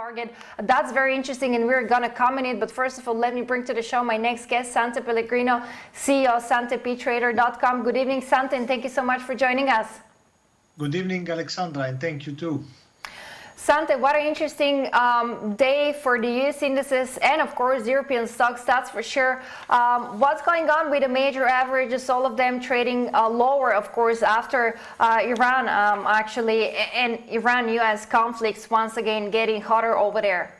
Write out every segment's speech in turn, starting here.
target. That's very interesting, and we're going to comment it. But first of all, let me bring to the show my next guest, Sante Pellegrino, CEO of SantePTrader.com. Good evening, Sante, and thank you so much for joining us. Good evening, Aleksandra, and thank you too. Sante, what an interesting day for the US indices and, of course, European stocks, that's for sure. What's going on with the major averages, all of them trading lower, of course, after Iran, actually, and Iran-US conflicts once again getting hotter over there?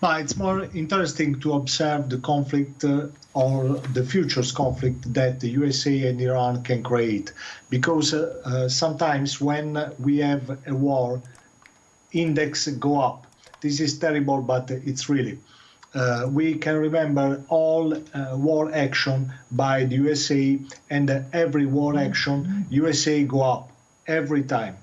Well, it's more interesting to observe the conflict or the futures conflict that the USA and Iran can create, because sometimes when we have a war, index go up. This is terrible, but it's really. We can remember all war action by the USA, and every war action, USA go up every time.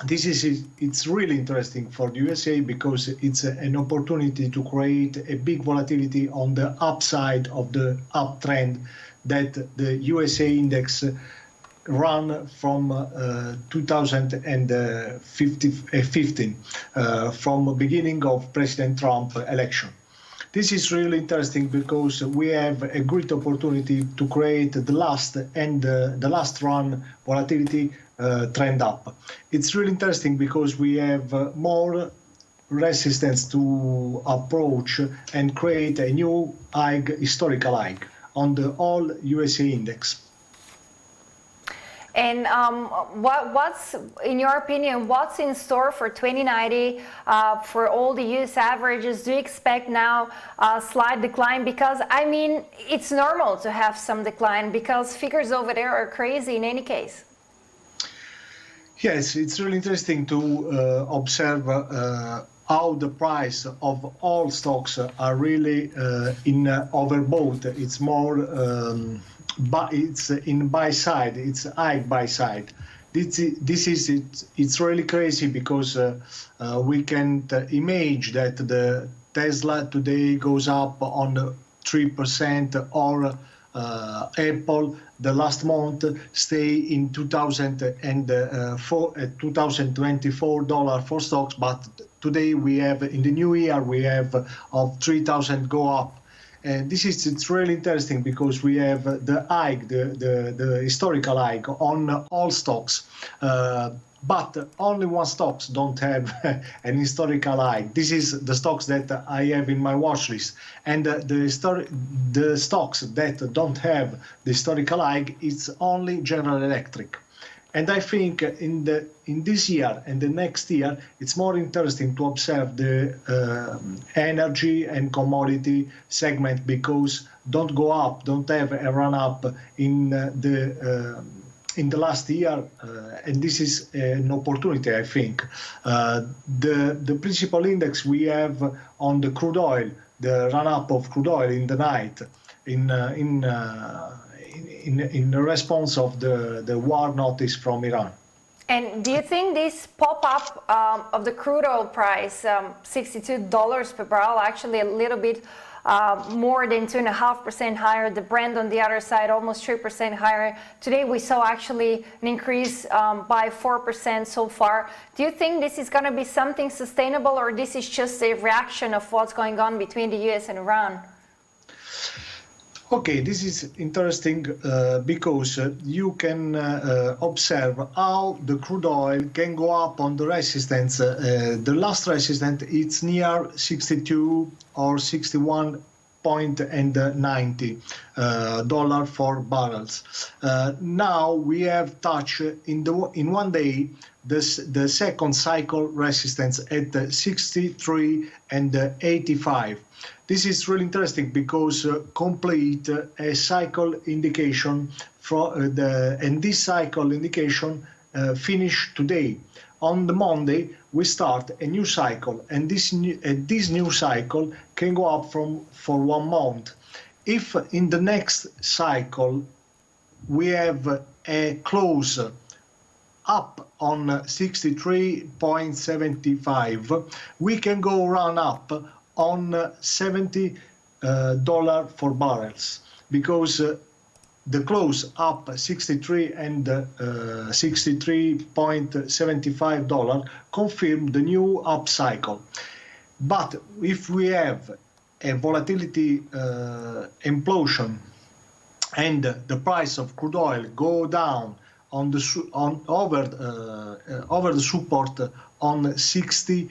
It's really interesting for the USA because it's an opportunity to create a big volatility on the upside of the uptrend that the USA index run from 2015, from the beginning of President Trump election. This is really interesting because we have a great opportunity to create the last run volatility trend up. It's really interesting because we have more resistance to approach and create a new high, historical high on the all USA index. And what's, in your opinion, what's in store for 2090 for all the US averages? Do you expect now a slight decline? Because, I mean, it's normal to have some decline because figures over there are crazy in any case. Yes, it's really interesting to observe how the price of all stocks are really in overbought. It's more but it's in buy side, it's high buy side. It's really crazy because we can imagine that the Tesla today goes up on 3%, or Apple the last month stay in $2024 for stocks, but today we have, in the new year, we have of 3,000 go up. And it's really interesting because we have the high, the historical high on all stocks, but only one stocks don't have an historical high. This is the stocks that I have in my watch list, and the stocks that don't have the historical high, it's only General Electric. And I think in this year and the next year, it's more interesting to observe the energy and commodity segment because don't go up, don't have a run up in the last year, and this is an opportunity, I think. The principal index we have on the crude oil, the run up of crude oil in the night, in the response of the war notice from Iran. And do you think this pop-up of the crude oil price, $62 per barrel, actually a little bit more than 2.5% higher, the Brent on the other side almost 3% higher. Today we saw actually an increase by 4% so far. Do you think this is going to be something sustainable, or this is just a reaction of what's going on between the US and Iran? Okay, this is interesting because you can observe how the crude oil can go up on the resistance. The last resistance, it's near 62 or 61.90 dollar for barrels. Now we have touched in one day the second cycle resistance at 63 and 85. This is really interesting because complete a cycle indication and this cycle indication finish today. On the Monday we start a new cycle, and this new cycle can go up for 1 month. If in the next cycle we have a close up on 63.75, we can go run up on $70 for barrels, because the close up 63 and $63.75 confirm the new up cycle. But if we have a volatility implosion and the price of crude oil go down over the support on $60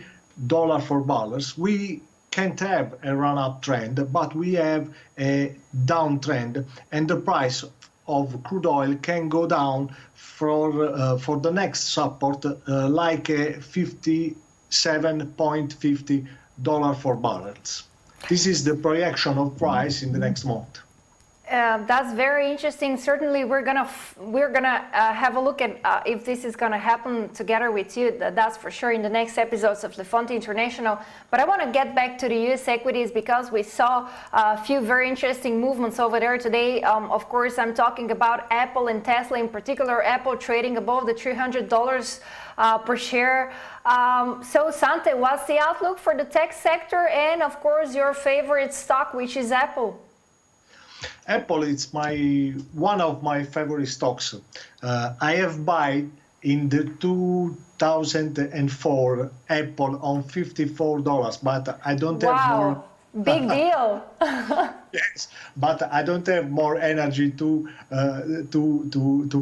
for barrels, we can't have a run-up trend, but we have a downtrend, and the price of crude oil can go down for the next support, like a $57.50 for barrels. This is the projection of price in the next month. That's very interesting. Certainly, we're gonna have a look at if this is gonna happen together with you. That's for sure in the next episodes of the Fonti International. But I want to get back to the U.S. equities because we saw a few very interesting movements over there today. Of course, I'm talking about Apple and Tesla in particular. Apple trading above the $300 per share. So Sante, what's the outlook for the tech sector, and of course your favorite stock, which is Apple? Apple is one of my favorite stocks. I have bought in the 2004 Apple on $54, but I don't have more. Big deal. Yes, but I don't have more energy to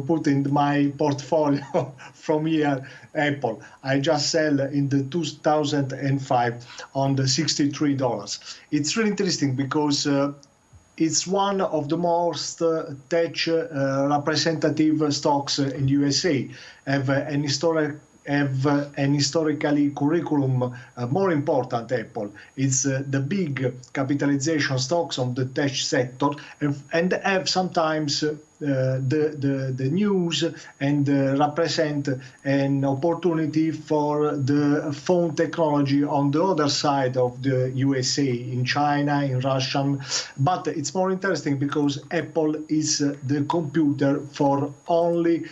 put in my portfolio from here. Apple, I just sell in the 2005 on the $63. It's really interesting because it's one of the most tech representative stocks in USA. Have an historically curriculum more important Apple. It's the big capitalization stocks on the tech sector, and have sometimes the news and represent an opportunity for the phone technology on the other side of the USA, in China, in Russia. But it's more interesting because Apple is the computer for only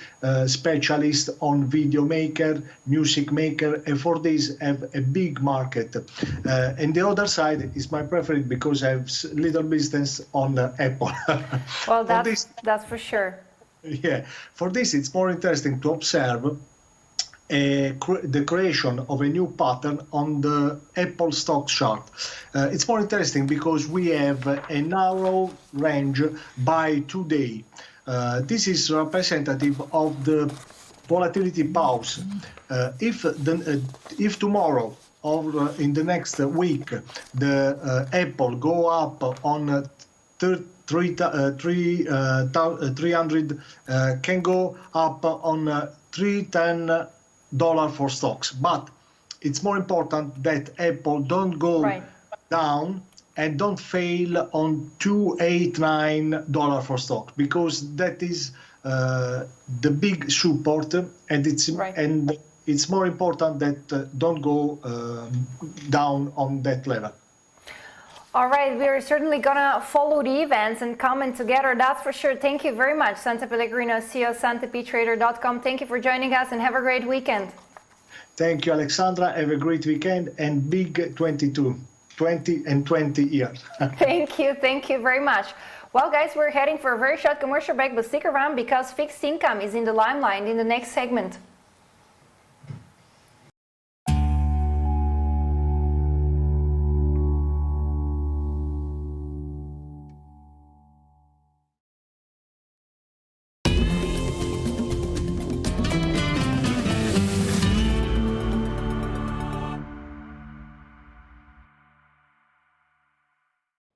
specialists on video maker, music maker, and for this have a big market. And the other side is my preferred because I have little business on Apple. Well, that's for sure. Yeah, for this it's more interesting to observe the creation of a new pattern on the Apple stock chart. It's more interesting because we have a narrow range by today. This is representative of the volatility pause. If tomorrow or in the next week the Apple go up on 300 can go up on $310 for stocks, but it's more important that Apple don't go down and don't fail on $289 for stock, because that is the big support, and it's more important that don't go down on that level. All right, we are certainly going to follow the events and comment together, that's for sure. Thank you very much, Sante Pellegrino, CEO of SantePTrader.com. Thank you for joining us and have a great weekend. Thank you, Aleksandra. Have a great weekend and big 20 and 20 years. Thank you very much. Well, guys, we're heading for a very short commercial break, but stick around because fixed income is in the limelight in the next segment.